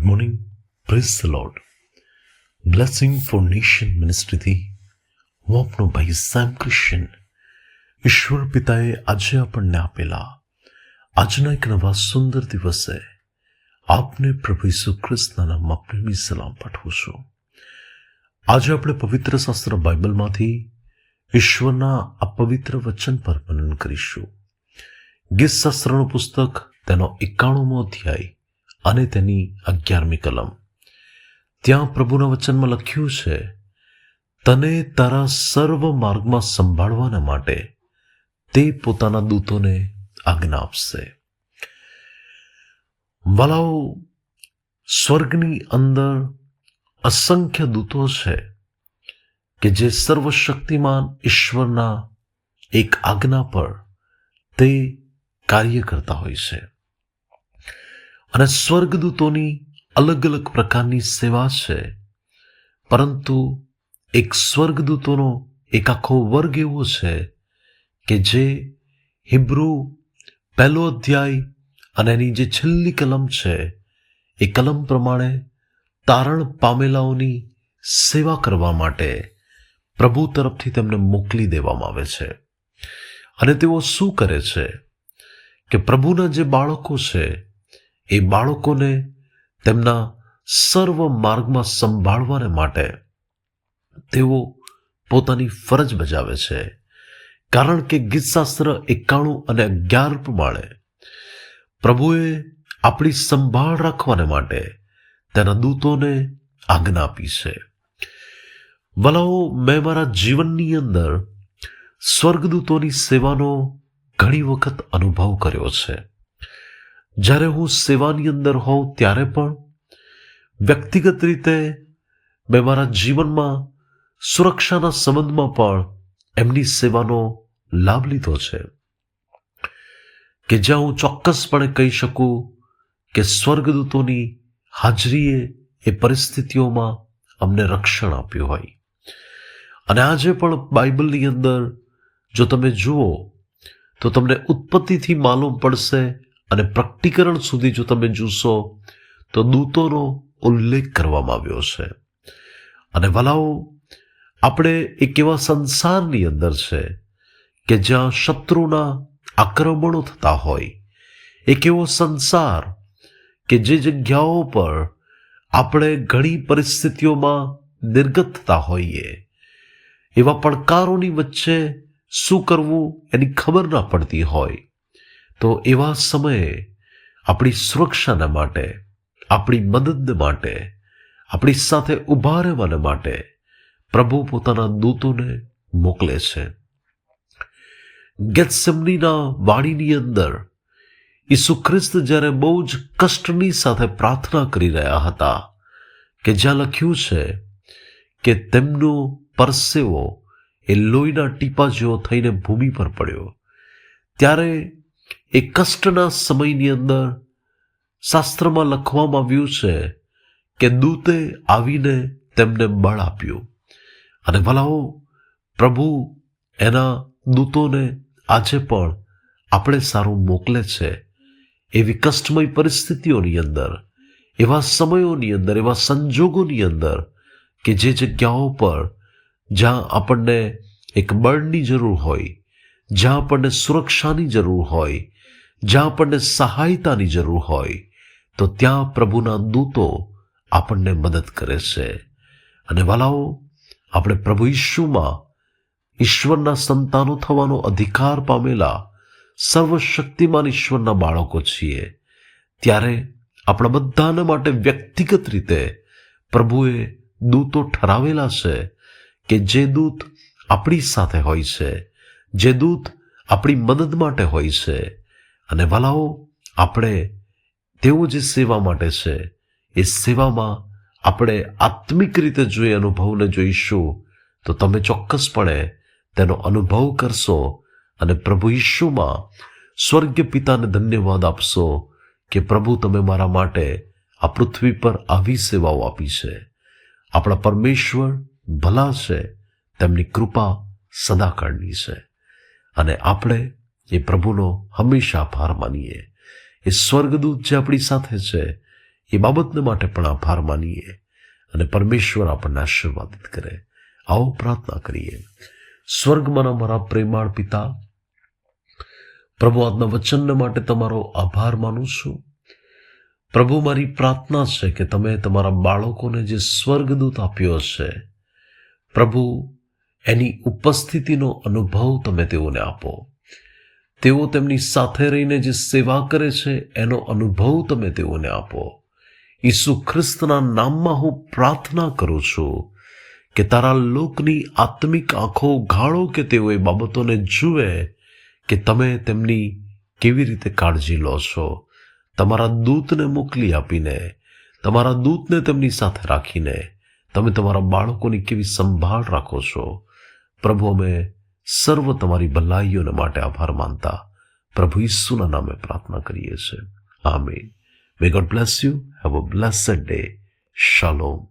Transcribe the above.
Good morning, praise the lord. Blessing for nation મિનિસ્ટ્રીથી હું આપનો ભાઈ સેમ ક્રિશ્ચન. ઈશ્વર પિતાએ આજે આપણને આપેલા આજના એક નવા સુંદર દિવસે આપને પ્રભુ ઈસુ ખ્રિસ્તના નામમાં પ્રેમી સલામ પાઠવું છું. આજે આપણે પવિત્ર શાસ્ત્ર બાઇબલમાંથી ઈશ્વરના આ પવિત્ર વચન પર મનન કરીશું. ગીત શાસ્ત્રનું પુસ્તક, તેનો 91મો અધ્યાય અને તેની 11મી કલમ. ત્યાં પ્રભુના વચનમાં લખ્યું છે, તને તારા સર્વ માર્ગમાં સંભાળવાના માટે તે પોતાના દૂતોને આજ્ઞા આપશે. વાલાઓ, સ્વર્ગની અંદર અસંખ્ય દૂતો છે કે જે સર્વશક્તિમાન ઈશ્વરના એક આજ્ઞા પર તે કાર્ય કરતા હોય છે. અને સ્વર્ગદૂતોની અલગ અલગ પ્રકારની સેવા છે, પરંતુ એક સ્વર્ગદૂતોનો એક આખો વર્ગ એવો છે કે જે હિબ્રુ 1 અધ્યાય અને એની જે છેલ્લી કલમ છે એ કલમ પ્રમાણે તારણ પામેલાઓની સેવા કરવા માટે પ્રભુ તરફથી તેમને મોકલી દેવામાં આવે છે. અને તેઓ શું કરે છે કે પ્રભુના જે બાળકો છે એ બાળકોને તેમના સર્વ માર્ગમાં સંભાળવાને માટે તેઓ પોતાની ફરજ બજાવે છે. કારણ કે ગીતશાસ્ત્ર 91 અને 11 પ્રમાણે પ્રભુએ આપણી સંભાળ રાખવાને માટે તેના દૂતોને આજ્ઞા આપી છે. વલાઓ, મેં મારા જીવનની અંદર સ્વર્ગદૂતોની સેવાનો ઘણી વખત અનુભવ કર્યો છે. જ્યારે હું સેવાની અંદર હોઉં ત્યારે પણ વ્યક્તિગત રીતે મેં મારા જીવનમાં સુરક્ષાના સંબંધમાં પણ એમની સેવાનો લાભ લીધો છે. કે જ્યાં હું ચોક્કસપણે કહી શકું કે સ્વર્ગદૂતોની હાજરીએ એ પરિસ્થિતિઓમાં અમને રક્ષણ આપ્યું હોય. અને આજે પણ બાઇબલની અંદર જો તમે જુઓ તો તમને ઉત્પત્તિથી માલુમ પડશે અને પ્રકટીકરણ સુધી જો તમે જોશો તો દૂતોનો ઉલ્લેખ કરવામાં આવ્યો છે. અને વલાઓ, આપણે એક એવા સંસારની અંદર છે કે જ્યાં શત્રુના આક્રમણો થતા હોય, એક એવો સંસાર કે જે જગ્યાઓ પર આપણે ઘણી પરિસ્થિતિઓમાં નિર્ગત થતા હોઈએ, એવા પડકારોની વચ્ચે શું કરવું એની ખબર ના પડતી હોય, તો એવા સમયે આપણી સુરક્ષાના માટે, આપણી મદદ માટે, આપણી સાથે ઊભા રહેવાના માટે પ્રભુ પોતાના દૂતોને મોકલે છે. ગેથસેમનીના વાડીની અંદર ઈસુ ખ્રિસ્ત જ્યારે બહુ જ કષ્ટની સાથે પ્રાર્થના કરી રહ્યા હતા, કે જ્યાં લખ્યું છે કે તેમનો પરસેવો એ લોહીના ટીપા જેવો થઈને ભૂમિ પર પડ્યો, ત્યારે એ કષ્ટના સમયની અંદર શાસ્ત્રમાં લખવામાં આવ્યું છે કે દૂતે આવીને તેમને બળ આપ્યું. અને ભલાઓ, પ્રભુ એના દૂતોને આજે પણ આપણે સારું મોકલે છે. એવી કષ્ટમય પરિસ્થિતિઓની અંદર, એવા સમયોની અંદર, એવા સંજોગોની અંદર કે જે જગ્યાઓ પર જ્યાં આપણને એક બળની જરૂર હોય, જ્યાં આપણને સુરક્ષાની જરૂર હોય, જ્યાં આપણને સહાયતાની જરૂર હોય, તો ત્યાં પ્રભુના દૂતો આપણને મદદ કરે છે. અને વાલાઓ, આપણે પ્રભુ ઈશુમાં ઈશ્વરના સંતાનો થવાનો અધિકાર પામેલા સર્વશક્તિમાન ઈશ્વરના બાળકો છીએ. ત્યારે આપણા બધાના માટે વ્યક્તિગત રીતે પ્રભુએ દૂતો ઠરાવેલા છે કે જે દૂત આપણી સાથે હોય છે, જે દૂત આપણી મદદ માટે હોય છે. અને વાલાઓ, આપણે તેઓ જે સેવા માટે છે એ સેવામાં આપણે આત્મિક રીતે જો એ અનુભવને જોઈશું તો તમે ચોક્કસપણે તેનો અનુભવ કરશો અને પ્રભુ ઈશુમાં સ્વર્ગીય પિતાને ધન્યવાદ આપશો કે પ્રભુ, તમે મારા માટે આ પૃથ્વી પર આવી સેવાઓ આપી છે. આપણા પરમેશ્વર ભલા છે, તેમની કૃપા સદાકાળની છે. અને આપણે એ પ્રભુનો હંમેશા આભાર માનીએ. એ સ્વર્ગદૂત જે આપણી સાથે છે એ બાબતને માટે પણ આભાર માનીએ અને પરમેશ્વર આપણને આશીર્વાદિત કરે. આવો પ્રાર્થના કરીએ. સ્વર્ગમાંના મારા પ્રેમાળ પિતા, પ્રભુ આજના વચનને માટે તમારો આભાર માનું છું. પ્રભુ, મારી પ્રાર્થના છે કે તમે તમારા બાળકોને જે સ્વર્ગદૂત આપ્યો છે, પ્રભુ, એની ઉપસ્થિતિનો અનુભવ તમે તેઓને આપો. તેઓ તેમની સાથે રહીને જે સેવા કરે છે એનો અનુભવ તમે તેઓને આપો. ઈસુ ખ્રિસ્તના નામમાં હું પ્રાર્થના કરું છું કે તારા લોકની આત્મિક આંખો ઉઘાડો કે તેઓ એ બાબતોને જુએ કે તમે તેમની કેવી રીતે કાળજી લો છો. તમારા દૂતને મોકલી આપીને, તમારા દૂતને તેમની સાથે રાખીને તમે તમારા બાળકોની કેવી સંભાળ રાખો છો. પ્રભુ, અમે સર્વ તમારી ભલાઈઓને માટે આભાર માનતા પ્રભુ ઈસુના નામે પ્રાર્થના કરીએ છીએ. આમીન. May God bless you. Have a blessed day. Shalom.